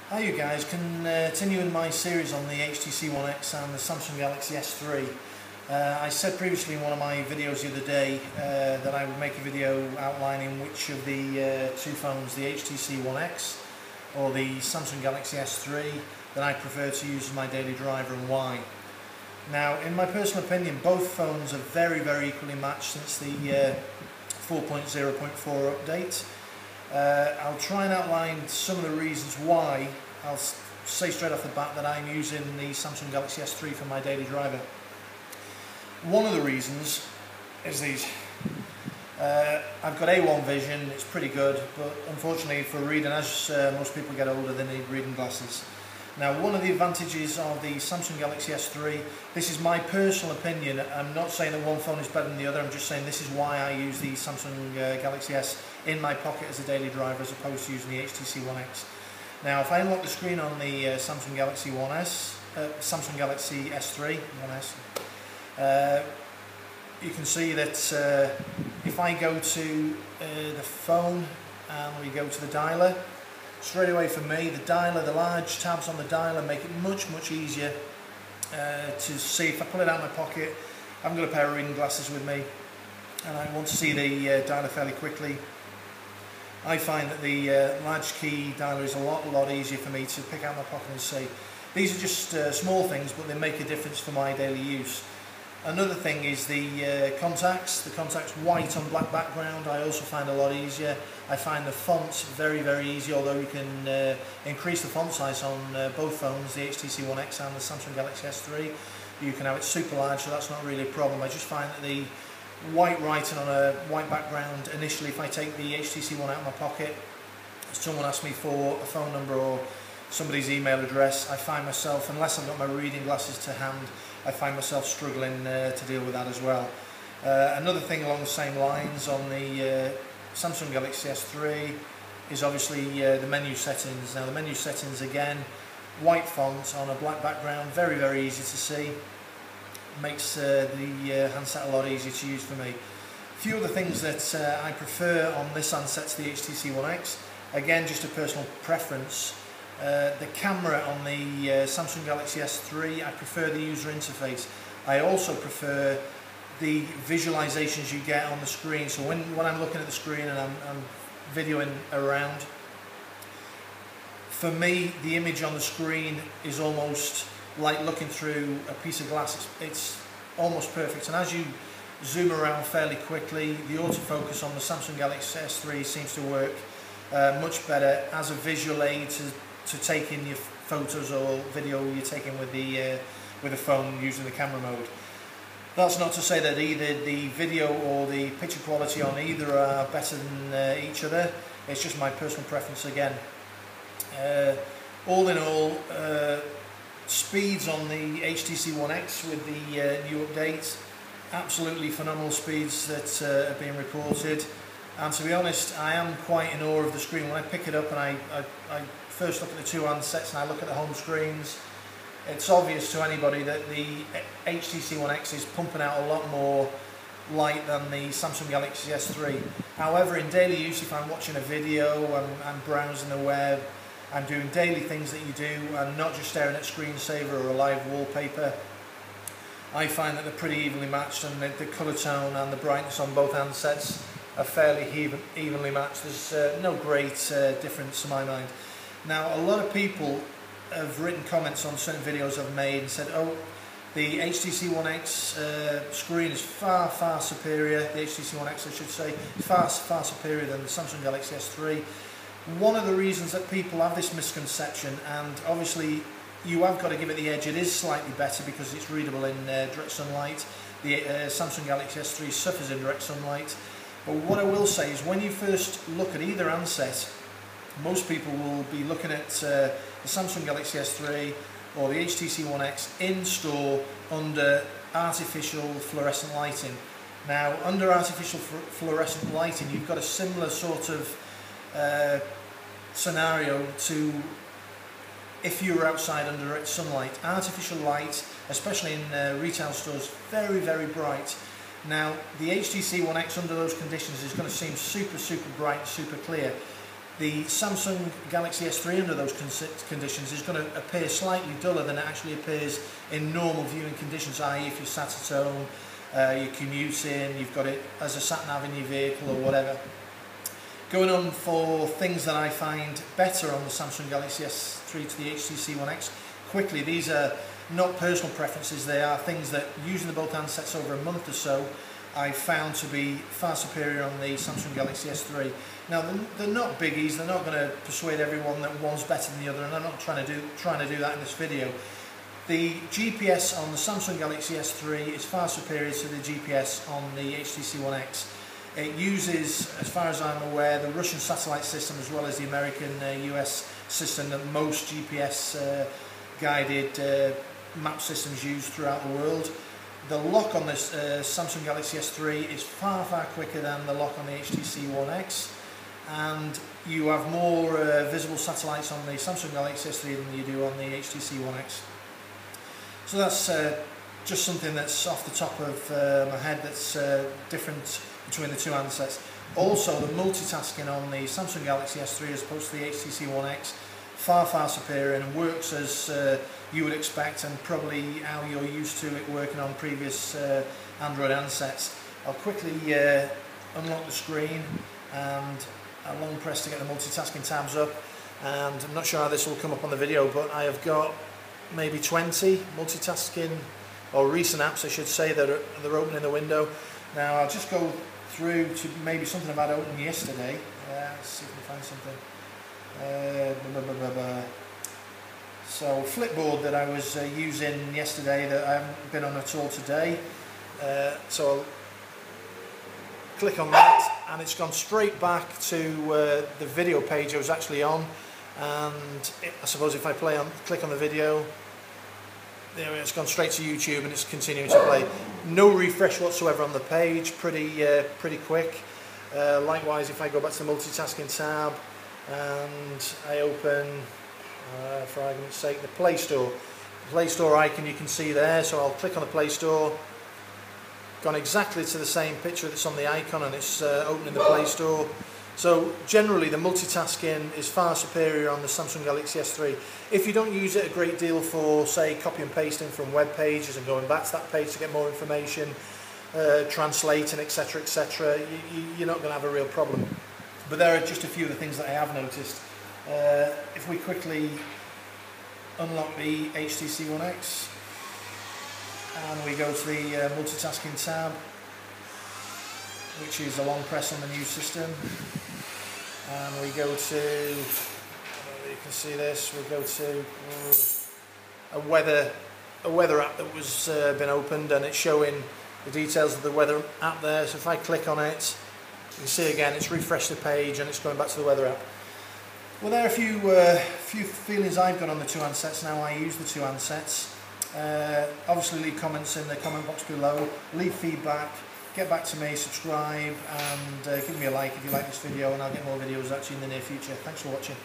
Hi you guys, continuing my series on the HTC One X and the Samsung Galaxy S3. I said previously in one of my videos the other day that I would make a video outlining which of the two phones, the HTC One X or the Samsung Galaxy S3, that I prefer to use as my daily driver and why. Now, in my personal opinion, both phones are very equally matched since the 4.0.4 update. I'll try and outline some of the reasons why. I'll say straight off the bat that I'm using the Samsung Galaxy S3 for my daily driver. One of the reasons is these. I've got A1 vision, it's pretty good, but unfortunately for reading, as most people get older, they need reading glasses. Now, one of the advantages of the Samsung Galaxy S3, this is my personal opinion, I'm not saying that one phone is better than the other, I'm just saying this is why I use the Samsung Galaxy S in my pocket as a daily driver as opposed to using the HTC One X. Now, if I unlock the screen on the Samsung Galaxy Samsung Galaxy S3, you can see that if I go to the phone and we go to the dialer, straight away for me, the dialer, the large tabs on the dialer make it much easier to see. If I pull it out of my pocket, I haven't got a pair of reading glasses with me and I want to see the dialer fairly quickly, I find that the large key dialer is a lot easier for me to pick out of my pocket and see. These are just small things, but they make a difference for my daily use. Another thing is the contacts. The contacts white on black background I also find a lot easier. I find the fonts very easy, although you can increase the font size on both phones, the HTC One X and the Samsung Galaxy S3. You can have it super large, so that's not really a problem. I just find that the white writing on a white background, initially if I take the HTC One out of my pocket, someone asks me for a phone number or somebody's email address, I find myself, unless I've got my reading glasses to hand, I find myself struggling to deal with that as well. Another thing along the same lines on the Samsung Galaxy S3 is obviously the menu settings. Now the menu settings, again, white font on a black background, very easy to see. Makes the handset a lot easier to use for me. A few other things that I prefer on this handset to the HTC One X, again just a personal preference. The camera on the Samsung Galaxy S3, I prefer the user interface. I also prefer the visualizations you get on the screen. So when I'm looking at the screen and I'm videoing around, for me the image on the screen is almost like looking through a piece of glass. It's almost perfect, and as you zoom around fairly quickly, the autofocus on the Samsung Galaxy S3 seems to work much better as a visual aid to take in your photos or video you're taking with the phone using the camera mode. That's not to say that either the video or the picture quality on either are better than each other. It's just my personal preference again. All in all, speeds on the HTC One X with the new updates, absolutely phenomenal speeds that are being reported. And to be honest, I am quite in awe of the screen. When I pick it up and I first look at the two handsets and I look at the home screens, it's obvious to anybody that the HTC One X is pumping out a lot more light than the Samsung Galaxy S3. However, in daily use, if I'm watching a video, I'm browsing the web, I'm doing daily things that you do and not just staring at screensaver or a live wallpaper, I find that they're pretty evenly matched, and the colour tone and the brightness on both handsets are fairly evenly matched. There's no great difference to my mind. Now, a lot of people have written comments on certain videos I've made and said, oh, the HTC One X screen is far superior, the HTC One X I should say, far superior than the Samsung Galaxy S3. One of the reasons that people have this misconception, and obviously you have got to give it the edge, it is slightly better because it's readable in direct sunlight. The Samsung Galaxy S3 suffers in direct sunlight. But what I will say is when you first look at either handset, most people will be looking at the Samsung Galaxy S3 or the HTC One X in store under artificial fluorescent lighting. Now, under artificial fluorescent lighting, you've got a similar sort of scenario to if you were outside under direct sunlight. Artificial light, especially in retail stores, very bright. Now, the HTC One X under those conditions is going to seem super bright, super clear. The Samsung Galaxy S3 under those conditions is going to appear slightly duller than it actually appears in normal viewing conditions, i.e. if you're sat at home, you're commuting, you've got it as a sat-nav in your vehicle or whatever. Going on for things that I find better on the Samsung Galaxy S3 to the HTC One X, quickly, these are not personal preferences, they are things that using the both handsets over a month or so I found to be far superior on the Samsung Galaxy S3. Now they're not biggies, they're not going to persuade everyone that one's better than the other, and I'm not trying to do that in this video. The GPS on the Samsung Galaxy S3 is far superior to the GPS on the HTC One X. It uses, as far as I'm aware, the Russian satellite system as well as the American US system that most GPS guided map systems use throughout the world. The lock on this Samsung Galaxy S3 is far quicker than the lock on the HTC One X, and you have more visible satellites on the Samsung Galaxy S3 than you do on the HTC One X. So that's just something that's off the top of my head that's different between the two handsets. Also, the multitasking on the Samsung Galaxy S3 as opposed to the HTC One X, far superior, and works as you would expect, and probably how you're used to it working on previous Android handsets. I'll quickly unlock the screen and I long press to get the multitasking tabs up, and I'm not sure how this will come up on the video, but I have got maybe 20 multitasking, or recent apps I should say, that they're open in the window. Now I'll just go through to maybe something I've had open yesterday. Let's see if we can find something. So Flipboard that I was using yesterday that I haven't been on at all today. So I'll click on that and it's gone straight back to the video page I was actually on, and I suppose if I click on the video, there it's gone straight to YouTube and it's continuing to play. No refresh whatsoever on the page, pretty quick. Likewise, if I go back to the multitasking tab and I open, for argument's sake, the Play Store. The Play Store icon you can see there, so I'll click on the Play Store. Gone exactly to the same picture that's on the icon, and it's opening the Play Store. So generally the multitasking is far superior on the Samsung Galaxy S3. If you don't use it a great deal for, say, copy and pasting from web pages and going back to that page to get more information, translating, etc, you're not going to have a real problem. But there are just a few of the things that I have noticed. If we quickly unlock the HTC One X and we go to the multitasking tab, which is a long press on the new system, and we go to, you can see this, we go to a weather app that was been opened, and it's showing the details of the weather app there. So if I click on it, you can see again it's refreshed the page and it's going back to the weather app. Well, there are a few feelings I've got on the two handsets now I use the two handsets. Obviously leave comments in the comment box below, leave feedback, get back to me, subscribe, and give me a like if you like this video, and I'll get more videos out to you in the near future. Thanks for watching.